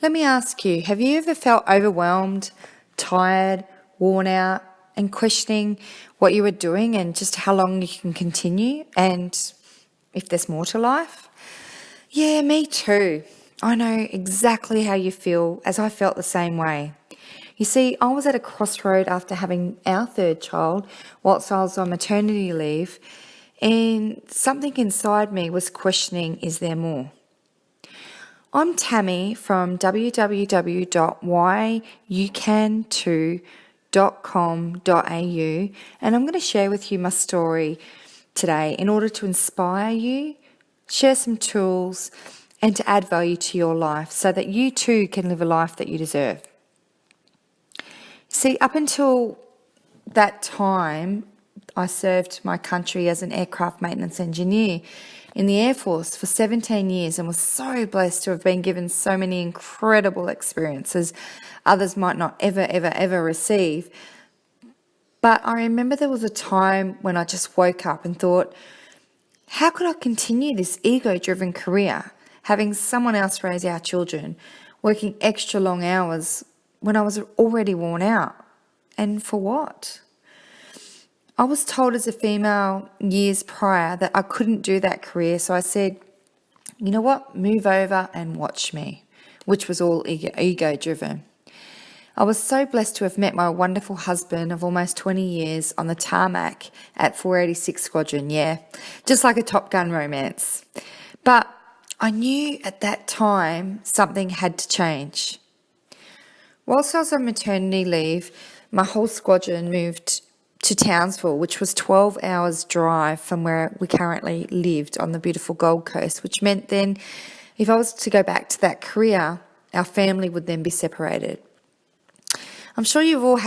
Let me ask you, have you ever felt overwhelmed, tired, worn out, and questioning what you were doing and just how long you can continue and if there's more to life? Yeah, me too. I know exactly how you feel, as I felt the same way. You see, I was at a crossroad after having our third child whilst I was on maternity leave, and something inside me was questioning, is there more? I'm Tammy from www.whyoucan2.com.au, and I'm going to share with you my story today in order to inspire you, share some tools, and to add value to your life so that you too can live a life that you deserve. See, up until that time, I served my country as an aircraft maintenance engineer in the Air Force for 17 years and was so blessed to have been given so many incredible experiences others might not ever receive. But I remember there was a time when I just woke up and thought, how could I continue this ego-driven career, having someone else raise our children, working extra long hours when I was already worn out? And for what? I was told as a female years prior that I couldn't do that career, so I said, you know what, move over and watch me, which was all ego-driven. I was so blessed to have met my wonderful husband of almost 20 years on the tarmac at 486 Squadron, yeah, just like a Top Gun romance. But I knew at that time something had to change. Whilst I was on maternity leave, my whole squadron moved to Townsville, which was 12 hours drive from where we currently lived on the beautiful Gold Coast, which meant then if I was to go back to that career, our family would then be separated. I'm sure you've all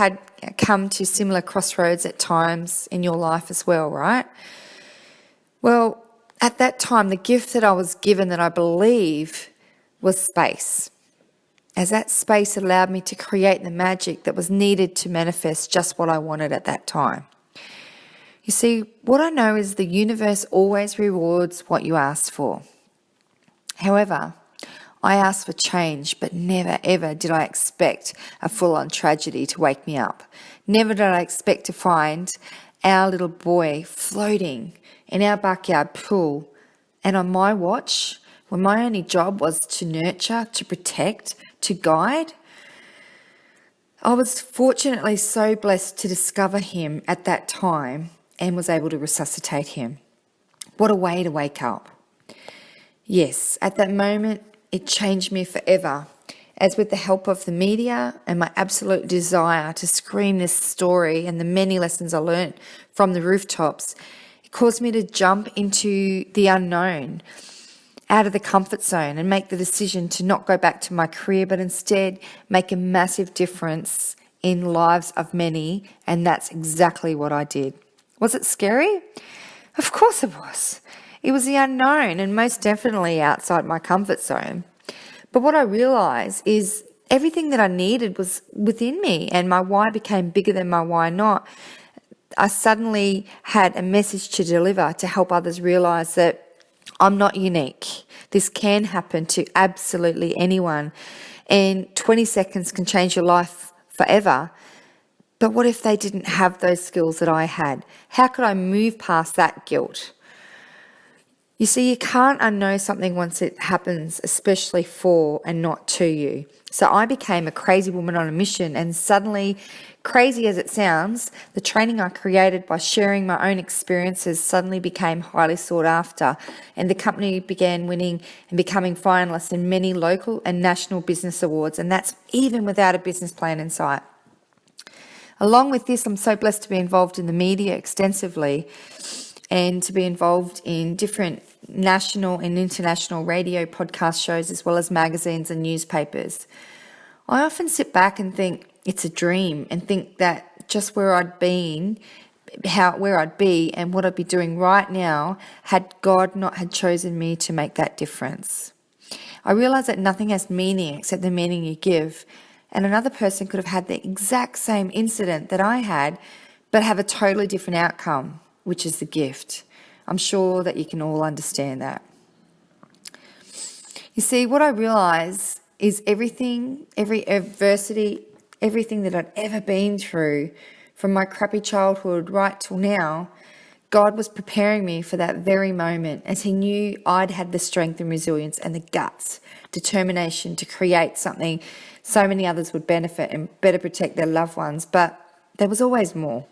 come to similar crossroads at times in your life as well, right? Well, at that time, the gift that I was given that I believe was space, as that space allowed me to create the magic that was needed to manifest just what I wanted at that time. You see, what I know is the universe always rewards what you ask for. However, I asked for change, but never ever did I expect a full-on tragedy to wake me up. Never did I expect to find our little boy floating in our backyard pool, and on my watch, when my only job was to nurture, to protect, to guide. I was fortunately so blessed to discover him at that time and was able to resuscitate him. What a way to wake up. Yes, at that moment, it changed me forever, as with the help of the media and my absolute desire to scream this story and the many lessons I learned from the rooftops, it caused me to jump into the unknown, out of the comfort zone, and make the decision to not go back to my career, but instead make a massive difference in lives of many, and that's exactly what I did. Was it scary? Of course it was. It was the unknown and most definitely outside my comfort zone. But what I realised is everything that I needed was within me, and my why became bigger than my why not. I suddenly had a message to deliver to help others realise that I'm not unique. This can happen to absolutely anyone, and 20 seconds can change your life forever. But what if they didn't have those skills that I had? How could I move past that guilt? You see, you can't unknow something once it happens, especially for and not to you. So I became a crazy woman on a mission, and suddenly, crazy as it sounds, the training I created by sharing my own experiences suddenly became highly sought after, and the company began winning and becoming finalists in many local and national business awards, and that's even without a business plan in sight. Along with this, I'm so blessed to be involved in the media extensively and to be involved in different national and international radio podcast shows, as well as magazines and newspapers. I often sit back and think it's a dream, and think that just where I'd be and what I'd be doing right now had God not had chosen me to make that difference. I realise that nothing has meaning except the meaning you give, and another person could have had the exact same incident that I had, but have a totally different outcome, which is the gift. I'm sure that you can all understand that. You see, what I realise is every adversity, everything that I'd ever been through, from my crappy childhood right till now, God was preparing me for that very moment, as he knew I'd had the strength and resilience and the guts, determination to create something so many others would benefit and better protect their loved ones. But there was always more.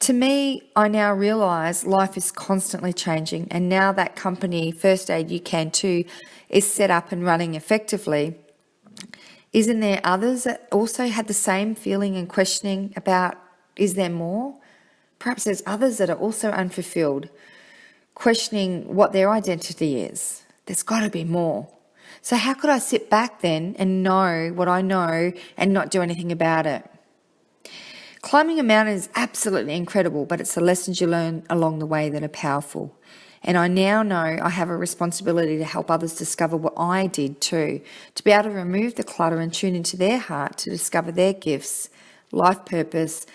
To me, I now realise life is constantly changing, and now that company, First Aid You Can Too, is set up and running effectively, isn't there others that also had the same feeling and questioning about, is there more? Perhaps there's others that are also unfulfilled, questioning what their identity is. There's got to be more. So how could I sit back then and know what I know and not do anything about it? Climbing a mountain is absolutely incredible, but it's the lessons you learn along the way that are powerful. And I now know I have a responsibility to help others discover what I did too, to be able to remove the clutter and tune into their heart to discover their gifts, life purpose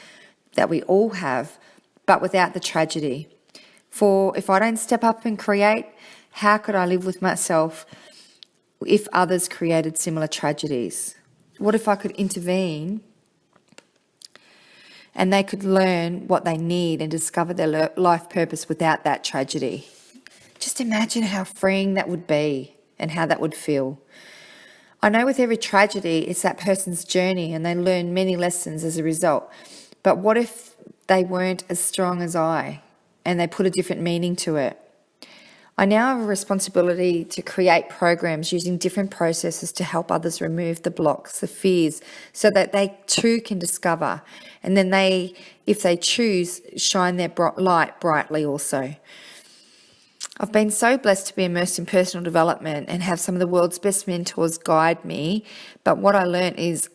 that we all have, but without the tragedy. For if I don't step up and create, how could I live with myself if others created similar tragedies? What if I could intervene and they could learn what they need and discover their life purpose without that tragedy? Just imagine how freeing that would be and how that would feel. I know with every tragedy, it's that person's journey and they learn many lessons as a result. But what if they weren't as strong as I and they put a different meaning to it? I now have a responsibility to create programs using different processes to help others remove the blocks, the fears, so that they too can discover. And then they, if they choose, shine their light brightly also. I've been so blessed to be immersed in personal development and have some of the world's best mentors guide me. But what I learned is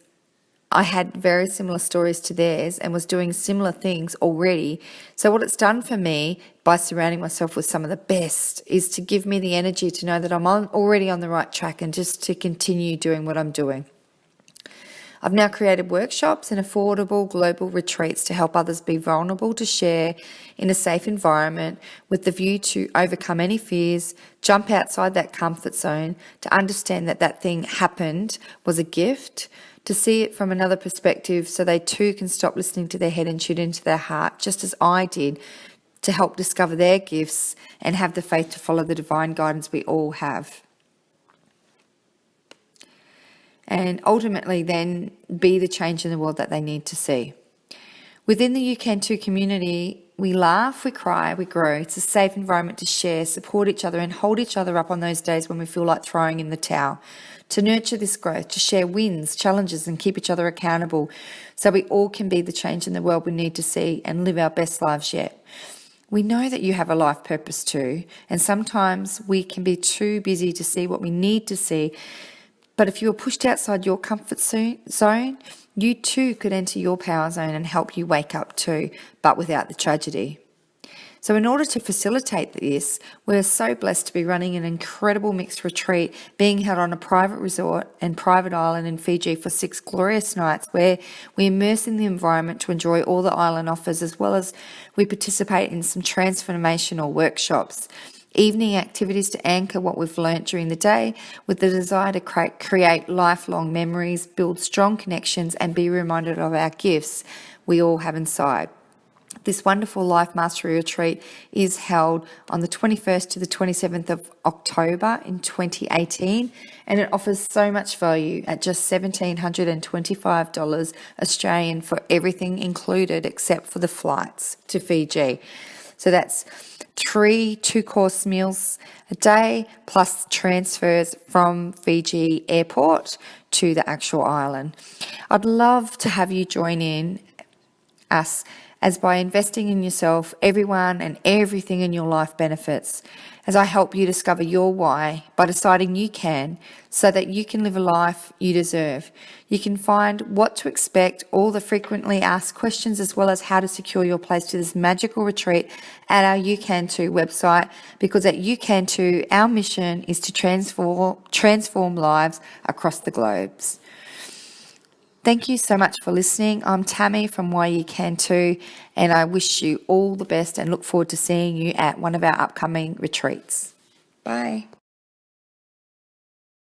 I had very similar stories to theirs and was doing similar things already. So what it's done for me by surrounding myself with some of the best is to give me the energy to know that I'm already on the right track and just to continue doing what I'm doing. I've now created workshops and affordable global retreats to help others be vulnerable to share in a safe environment with the view to overcome any fears, jump outside that comfort zone, to understand that that thing happened was a gift, to see it from another perspective so they too can stop listening to their head and tune into their heart, just as I did, to help discover their gifts and have the faith to follow the divine guidance we all have. And ultimately then be the change in the world that they need to see. Within the You Can Too community, we laugh, we cry, we grow. It's a safe environment to share, support each other and hold each other up on those days when we feel like throwing in the towel. To nurture this growth, to share wins, challenges and keep each other accountable so we all can be the change in the world we need to see and live our best lives yet. We know that you have a life purpose too, and sometimes we can be too busy to see what we need to see. But if you are pushed outside your comfort zone, you too could enter your power zone and help you wake up too, but without the tragedy. So in order to facilitate this, we're so blessed to be running an incredible mixed retreat being held on a private resort and private island in Fiji for 6 glorious nights, where we immerse in the environment to enjoy all the island offers, as well as we participate in some transformational workshops, evening activities to anchor what we've learnt during the day, with the desire to create lifelong memories, build strong connections and be reminded of our gifts we all have inside. This wonderful Life Mastery Retreat is held on the 21st to the 27th of October in 2018, and it offers so much value at just $1,725 Australian for everything included except for the flights to Fiji. So that's 3 2-course meals a day plus transfers from Fiji airport to the actual island. I'd love to have you join in us, as by investing in yourself, everyone and everything in your life benefits, as I help you discover your why by deciding you can, so that you can live a life you deserve. You can find what to expect, all the frequently asked questions, as well as how to secure your place to this magical retreat at our You Can Too website, because at You Can Too, our mission is to transform lives across the globes. Thank you so much for listening. I'm Tammy from Why You Can Too, and I wish you all the best and look forward to seeing you at one of our upcoming retreats. Bye.